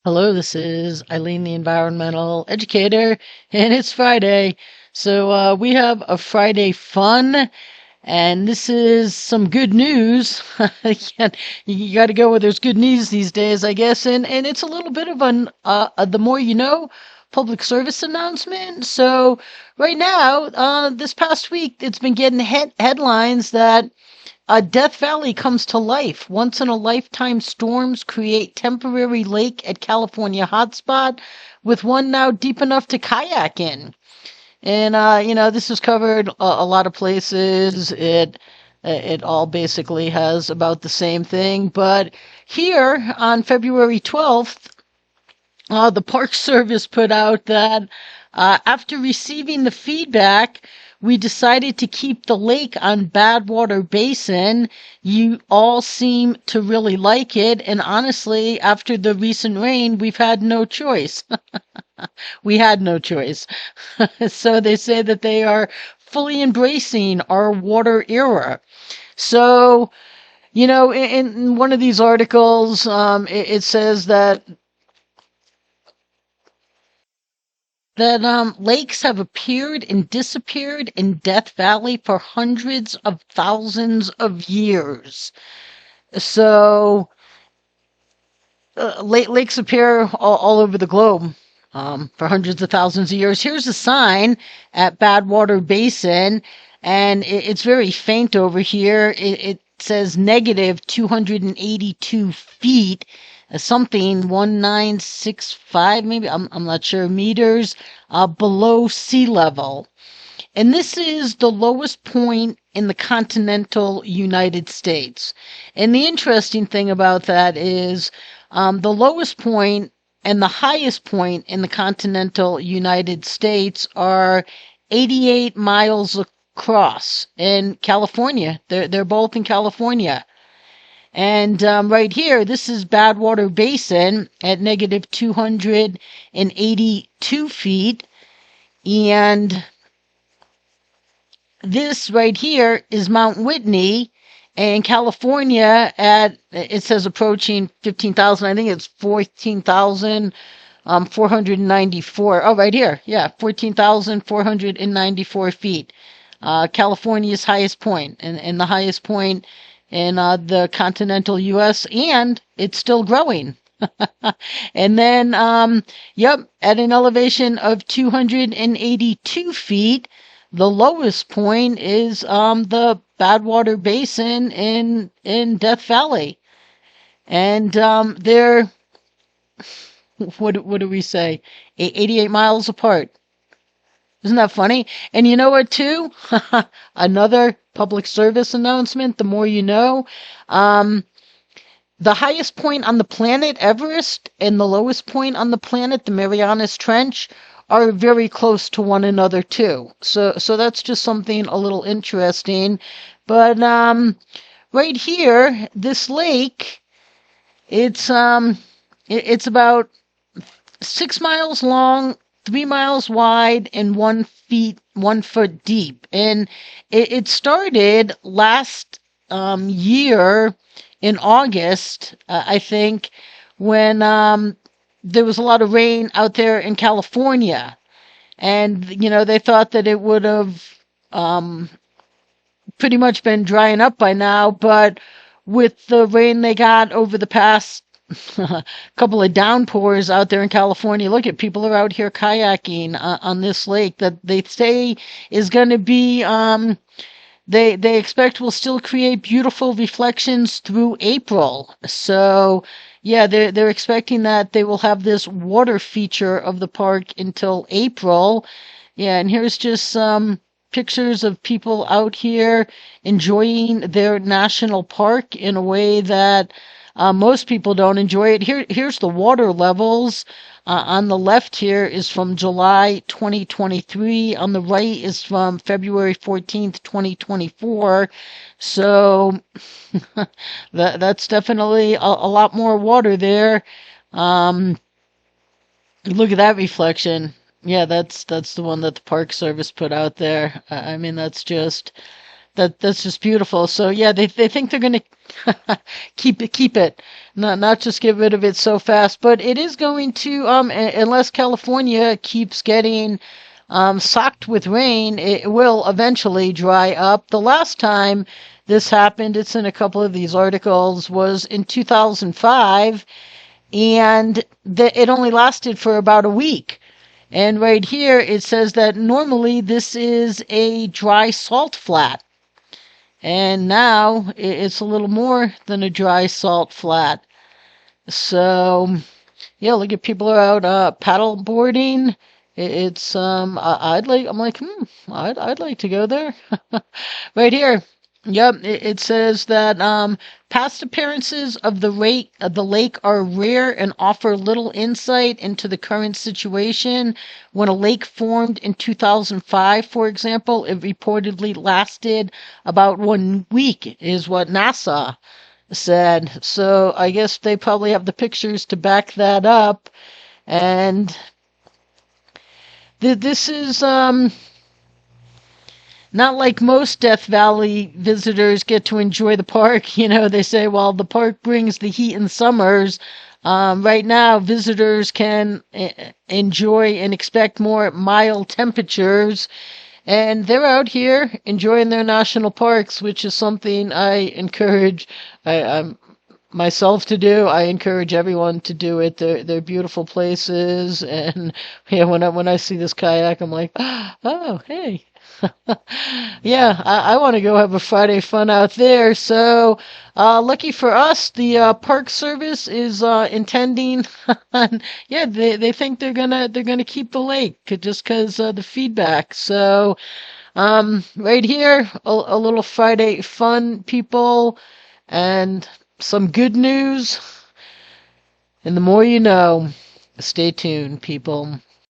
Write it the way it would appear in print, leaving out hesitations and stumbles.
Hello, this is Eileen, the environmental educator, and it's Friday. So we have a Friday fun, and this is some good news. You got to go where there's good news these days, I guess, and it's a little bit of an the more you know public service announcement. So right now, this past week, it's been getting headlines that Death Valley comes to life. Once in a lifetime storms create temporary lake at California hotspot, with one now deep enough to kayak in. And this is covered a lot of places. It all basically has about the same thing. But here on February 12th, the Park Service put out that after receiving the feedback, we decided to keep the lake on Badwater Basin. You all seem to really like it, and honestly, after the recent rain, we've had no choice. We had no choice. So they say that they are fully embracing our water era. So, in one of these articles, it says that lakes have appeared and disappeared in Death Valley for hundreds of thousands of years. So lakes appear all over the globe for hundreds of thousands of years. Here's a sign at Badwater Basin, and it's very faint over here. It says negative 282 feet, something 1965, maybe, I'm not sure, meters below sea level. And this is the lowest point in the continental United States. And the interesting thing about that is the lowest point and the highest point in the continental United States are 88 miles across in California. They're both in California. And right here, this is Badwater Basin at negative 282 feet. And this right here is Mount Whitney in California at, it says approaching 15,000. I think it's 14,494. Oh, right here. Yeah, 14,494 feet. California's highest point, and the highest point in the continental U.S., and it's still growing. And then, yep, at an elevation of 282 feet, the lowest point is the Badwater Basin in Death Valley. And they're, what do we say, 88 miles apart. Isn't that funny? And you know what, too? Another public service announcement, the more you know. The highest point on the planet, Everest, and the lowest point on the planet, the Marianas Trench, are very close to one another, too. So that's just something a little interesting. But right here, this lake, it's about 6 miles long, 3 miles wide, and 1 foot deep. And it started last year in August, I think, when there was a lot of rain out there in California. And, they thought that it would have pretty much been drying up by now, but with the rain they got over the past couple of downpours out there in California. Look at people are out here kayaking on this lake that they say is going to be they expect will still create beautiful reflections through April. So yeah, they're expecting that they will have this water feature of the park until April. Yeah, and here's just some pictures of people out here enjoying their national park in a way that most people don't enjoy it. Here's the water levels. On the left here is from July 2023. On the right is from February 14th, 2024. So that's definitely a lot more water there. Look at that reflection. Yeah, that's the one that the Park Service put out there. I mean, that's just beautiful. So yeah, they think they're going to keep it. not just get rid of it so fast, but it is going to unless California keeps getting socked with rain, it will eventually dry up. The last time this happened, it's in a couple of these articles, was in 2005, and it only lasted for about a week. And right here, it says that normally this is a dry salt flat. And now it's a little more than a dry salt flat. So, yeah, look at people are out paddle boarding. It's I'm like, I'd like to go there. Right here. Yep, it says that past appearances of the lake are rare and offer little insight into the current situation. When a lake formed in 2005, for example, it reportedly lasted about 1 week, is what NASA said. So I guess they probably have the pictures to back that up. And this is not like most Death Valley visitors get to enjoy the park. You know, they say, well, the park brings the heat in summers. Right now, visitors can enjoy and expect more mild temperatures. And they're out here enjoying their national parks, which is something I encourage I'm myself to do. I encourage everyone to do it. They're beautiful places. And yeah, when I see this kayak, I'm like, oh, hey. Yeah, I want to go have a Friday fun out there. So, lucky for us, the Park Service is intending. Yeah, they think they're gonna keep the lake just because the feedback. So, right here, a little Friday fun, people, and some good news. And the more you know. Stay tuned, people.